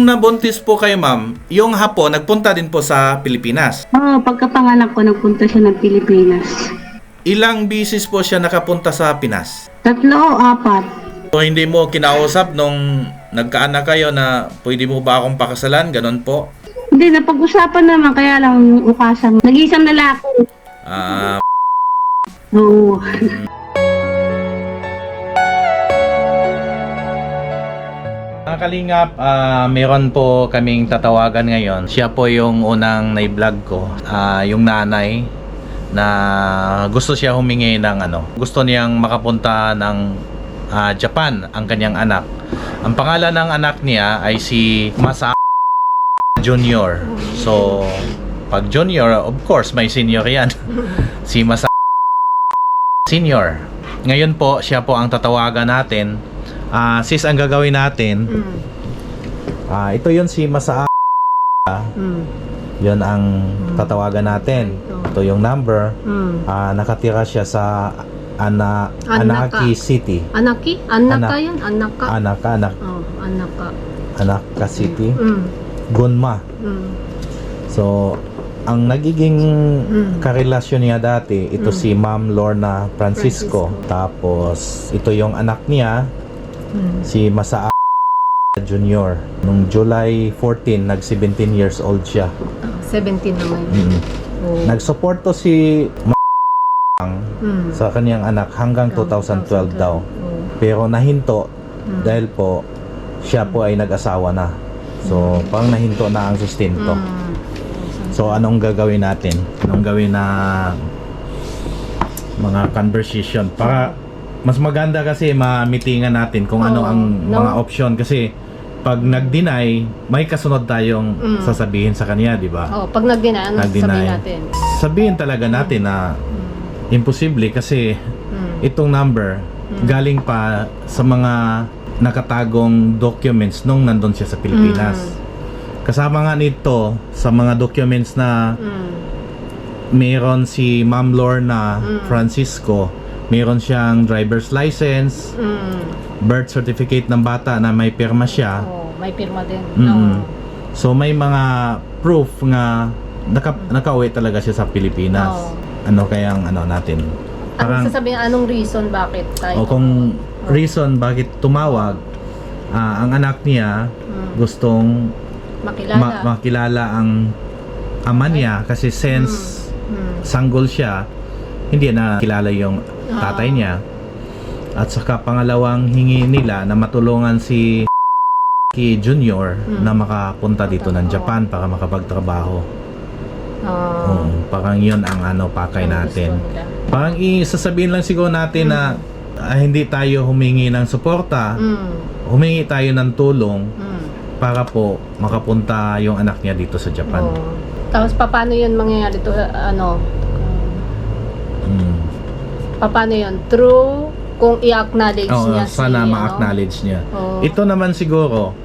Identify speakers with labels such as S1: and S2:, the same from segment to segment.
S1: Nung nabuntis po kayo, ma'am, yung hapon, nagpunta din po sa Pilipinas.
S2: Oo, pagkapanganak ko, nagpunta siya ng Pilipinas.
S1: Ilang bisis po siya nakapunta sa Pinas?
S2: 3 o 4.
S1: So, hindi mo kinausap nung nagkaanak kayo na pwede mo ba akong pakasalan? Ganon po.
S2: Hindi, napag-usapan naman, kaya lang ukasan. Nag-isang lalaki.
S1: Ah,
S2: Oo.
S1: Mga kalingap, meron po kaming tatawagan ngayon. Siya po yung unang na-vlog ko. Yung nanay na gusto siya humingi ng gusto niyang makapunta ng Japan ang kanyang anak. Ang pangalan ng anak niya ay si Masa Junior. So, pag Junior, of course, may senior yan. Si Masa Senior. Ngayon po, siya po ang tatawagan natin. Sis, ang gagawin natin, ito yun si Masa. Yun ang tatawagan natin. Ito yung number. Nakatira siya sa Anaki City.
S3: Anaki? Anaka yun? Anaka?
S1: Anak.
S3: Oh, Anaka.
S1: Anaka City. Gunma. So, ang nagiging karelasyon niya dati, ito si Ma'am Lorna Francisco. Tapos, ito yung anak niya, si Masa Junior. Nung July 14, nag-17 years old siya.
S3: 17 naman. Oh.
S1: Nag-support to si sa kanyang anak hanggang 2012 daw. Pero nahinto dahil po siya po ay nag-asawa na. So, parang nahinto na ang sustento. So, anong gagawin natin? Anong gawin na mga conversation para mas maganda kasi ma-meetingan natin kung ano ang mga option kasi pag nag-deny, may kasunod tayong sasabihin sa kanya, di ba?
S3: Oh, pag nag-deny, ano sabihin natin?
S1: Sabihin talaga natin na imposible kasi itong number galing pa sa mga nakatagong documents nung nandun siya sa Pilipinas. Kasama nga nito sa mga documents na meron si Ma'am Lorna Francisco, meron siyang driver's license, birth certificate ng bata na may pirma siya.
S3: Oh, may pirma din.
S1: So may mga proof nga nakauwi talaga siya sa Pilipinas. Ano kayang natin?
S3: Anong sasabihin, anong reason bakit tayo?
S1: O kung reason bakit tumawag, ang anak niya gustong makilala ang ama niya kasi since sanggol siya, hindi na kilala yung tatay niya. At saka pangalawang hingi nila na matulungan si Junior na makapunta dito ng Japan para makapagtrabaho. Parang yun ang pakay natin. Parang isasabihin lang siguro natin na hindi tayo humingi ng suporta, humingi tayo ng tulong para po makapunta yung anak niya dito sa Japan.
S3: Tapos paano yun mangyayari to? Paano yun? True kung i-acknowledge niya
S1: sana ma-acknowledge niya.
S3: Oh.
S1: Ito naman siguro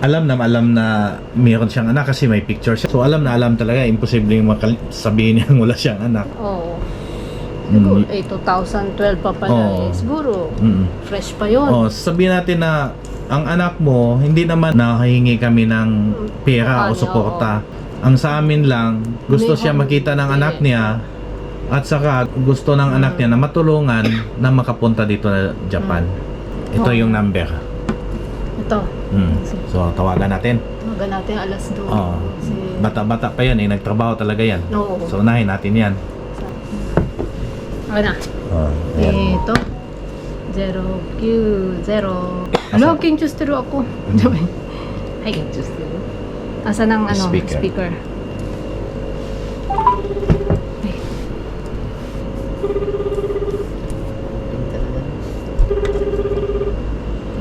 S1: alam na mayroon siyang anak kasi may picture siya. So alam talaga imposibleng sabihin niya wala siyang anak.
S3: Oo. Siguro 2012 pa pala siguro fresh pa yun.
S1: Sabihin natin na ang anak mo hindi naman nahihingi kami ng pera o suporta. Ang sa amin lang gusto siya makita ng anak niya at saka gusto ng anak niya na matulungan na makapunta dito na Japan. Ito yung number.
S3: Ito.
S1: So tawagan natin.
S3: Tawagan natin alas 2.
S1: Bata-bata pa yan nagtrabaho talaga yan.
S3: Oo.
S1: So unahin natin yan.
S3: Okay na. Ito. 0Q0. Hello, King Chustero ako. Hi, King Chustero. Asa ng speaker.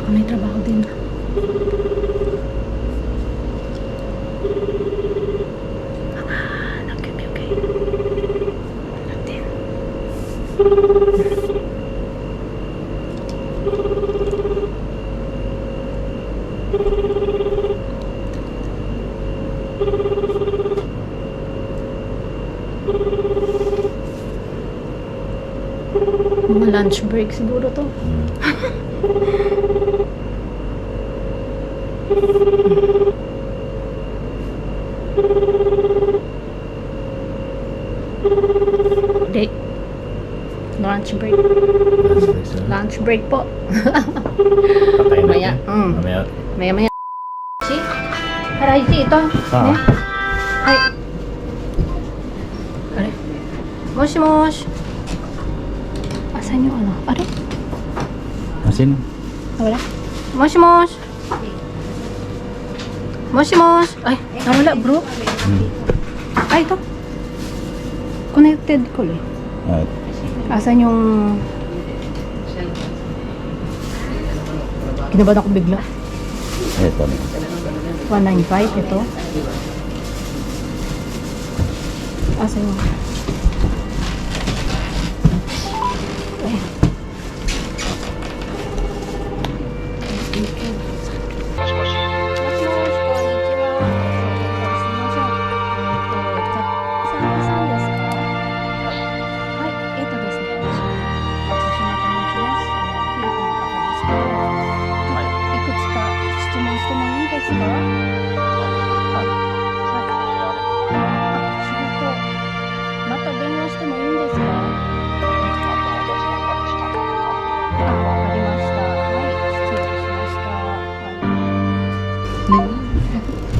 S3: May trabaho din. Okay. Natin. Mga lunch break siguro to. Date. Lunch break. Lunch break po.
S1: Patayin
S3: Maya.
S1: natin. Mamaya.
S3: Maya. Si? Aray, si ito.
S1: Ah.
S3: Ay. Aray. Mosh. Asan yung ano? Aray.
S1: Asin?
S3: Nawala. Mosh. Ay, nawala bro. Ay, ito. Connected ko eh.
S1: Alright.
S3: Asan yung... Kinabahan ako bigla.
S1: Ito na.
S3: 195 ito. Asan yung... Ay.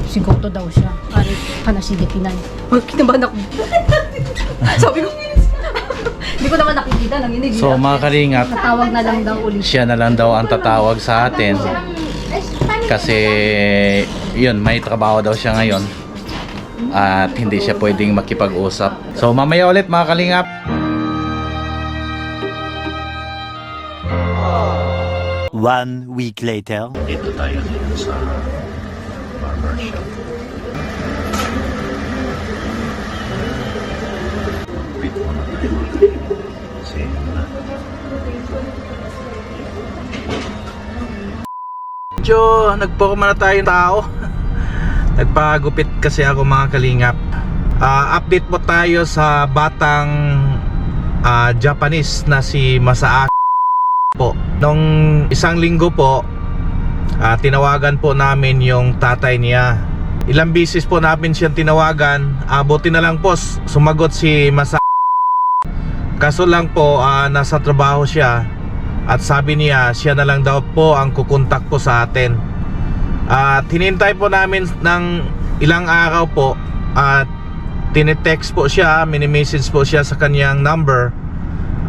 S3: Sigoto daw siya. Ari, panasidikinan. Oh, kinabahan ako. Sabi ko, hindi ko naman nakikita. Nanginig.
S1: So mga kalingap,
S3: Natawag na lang daw ulit.
S1: siya na lang daw ang tatawag sa atin. Kasi yun, may trabaho daw siya ngayon. At hindi siya pwedeng makipag-usap. So mamaya ulit mga kalingap.
S4: One week later.
S1: Dito tayo ngayon sa barbershop. Bit mo na tayo. Kasi medyo nagporma na tayong tao. Nagpagupit kasi ako mga kalingap. Update po tayo sa batang Japanese na si Masaaki po. Nung isang linggo po, tinawagan po namin yung tatay niya. Ilang bisis po namin siyang tinawagan. Buti na lang po sumagot si Masaaki. Kaso lang po nasa trabaho siya. At sabi niya siya na lang daw po ang kukontak po sa atin. At hinintay po namin ng ilang araw po. At tinetext po siya, mini-message po siya sa kanyang number.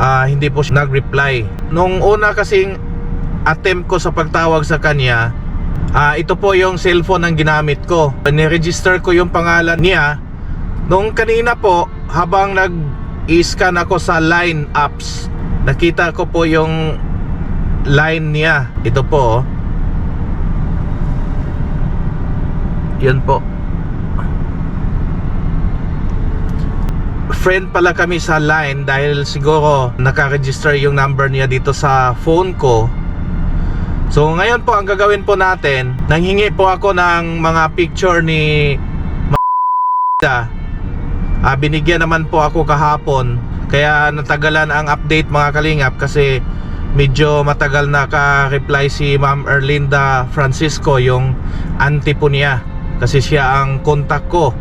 S1: Hindi po siya nag-reply. Nung una kasing attempt ko sa pagtawag sa kanya, ito po yung cellphone ang ginamit ko. Niregister ko yung pangalan niya. Nung kanina po, habang nag-i-scan ako sa Line apps, nakita ko po yung line niya. Ito po. Yan po. Friend pala kami sa Line dahil siguro naka-register yung number niya dito sa phone ko. So ngayon po ang gagawin po natin, nanghingi po ako ng mga picture ni binigyan naman po ako kahapon. Kaya natagalan ang update mga kalingap kasi medyo matagal na ka-reply si Ma'am Erlinda Francisco, yung auntie po niya. Kasi siya ang contact ko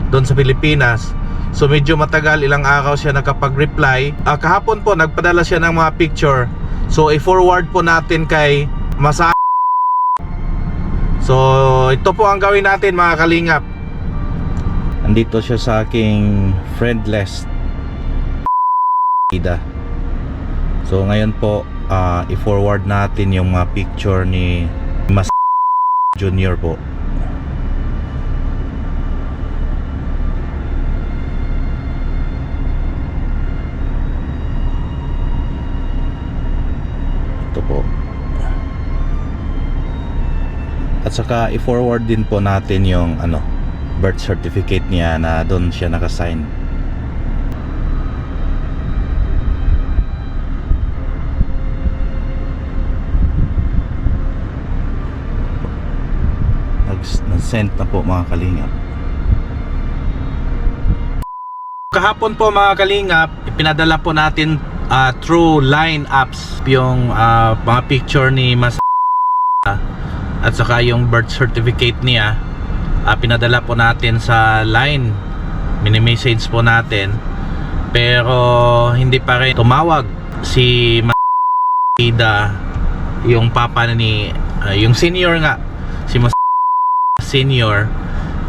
S1: doon sa Pilipinas. So medyo matagal, ilang araw siya nakapag-reply. Kahapon po nagpadala siya ng mga picture. So i-forward po natin kay Masaaki. So ito po ang gawin natin mga kalingap. Andito siya sa aking friend list. So ngayon po i-forward natin yung mga picture ni Mas Junior po. Ito po. At saka i-forward din po natin yung birth certificate niya na doon siya nakasign. Nag-send na po mga kalingap. Kahapon po mga kalingap, ipinadala po natin through Line apps yung mga picture ni Mas. at saka yung birth certificate niya, pinadala po natin sa line, mini-message po natin, pero hindi pa rin tumawag si Ida, yung papa ni yung senior nga, si senior.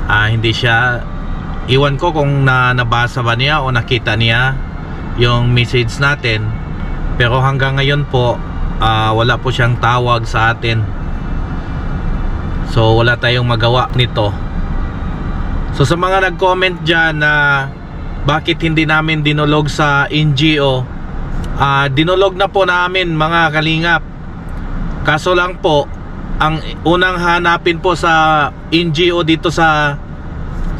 S1: Hindi siya, iwan ko kung nabasa ba niya o nakita niya yung message natin, pero hanggang ngayon po wala po siyang tawag sa atin. So wala tayong magawa nito. So sa mga nag-comment dyan na bakit hindi namin dinulog sa NGO, dinulog na po namin mga kalingap. Kaso lang po, ang unang hanapin po sa NGO dito sa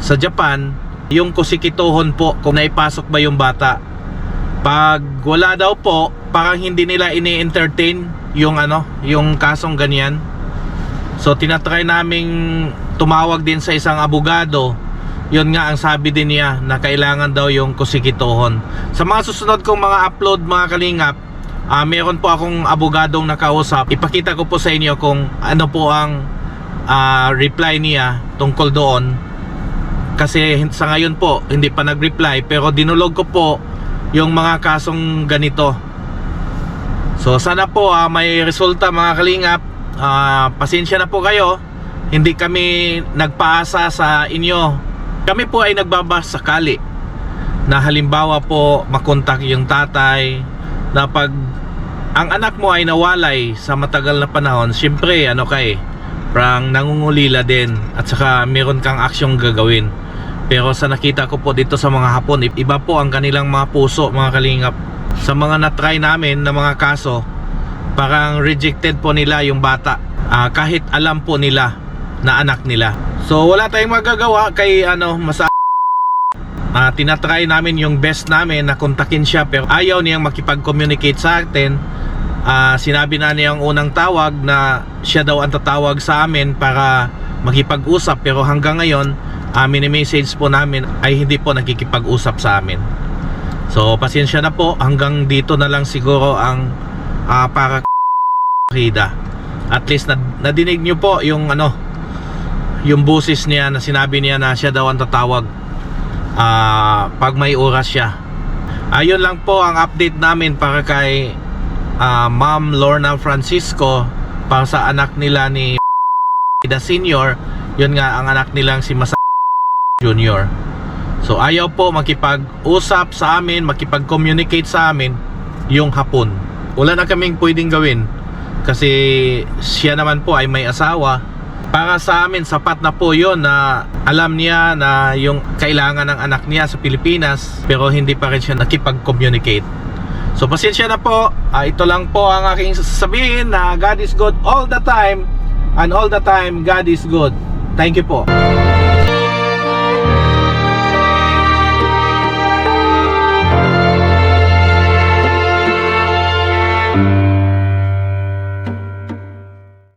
S1: Japan, yung kusikitohon po, kung naipasok ba yung bata. Pag wala daw po, parang hindi nila ini-entertain yung yung kasong ganyan. So tinatry naming tumawag din sa isang abogado. Yun nga ang sabi din niya, na kailangan daw yung kusikitohon. Sa mga susunod kong mga upload mga kalingap, meron po akong abogadong nakausap. Ipakita ko po sa inyo kung ano po ang reply niya tungkol doon. Kasi sa ngayon po hindi pa nag-reply, pero dinulog ko po yung mga kasong ganito. So sana po may resulta mga kalingap. Pasensya na po kayo, hindi kami nagpaasa sa inyo. Kami po ay nagbabasakali na halimbawa po makontak yung tatay, na pag ang anak mo ay nawalay sa matagal na panahon, syempre parang nangungulila din, at saka meron kang aksyong gagawin. Pero sa nakita ko po dito sa mga Hapon, iba po ang kanilang mga puso mga kalingap. Sa mga na-try namin na mga kaso, parang rejected po nila yung bata, kahit alam po nila na anak nila. So wala tayong magagawa kay tinatry namin yung best namin na kontakin siya, pero ayaw niyang makipag-communicate sa atin. Sinabi na niya yung unang tawag na siya daw ang tatawag sa amin para makipag-usap, pero hanggang ngayon mini-message po namin ay hindi po nakikipag-usap sa amin. So pasensya na po, hanggang dito na lang siguro ang para Ida. At least nadinig nyo po yung yung boses niya na sinabi niya na siya daw ang tatawag pag may oras siya. Ayun lang po ang update namin para kay Ma'am Lorna Francisco, para sa anak nila ni Ida Senior. Yun nga ang anak nilang si Masa Junior. So ayaw po makipag-usap sa amin, makipag-communicate sa amin yung Hapon. Wala na kaming pwedeng gawin kasi siya naman po ay may asawa. Para sa amin sapat na po yun na alam niya na yung kailangan ng anak niya sa Pilipinas, pero hindi pa rin siya nakipag-communicate. So pasensya na po, ito lang po ang aking sasabihin, na God is good all the time, and all the time God is good. Thank you po.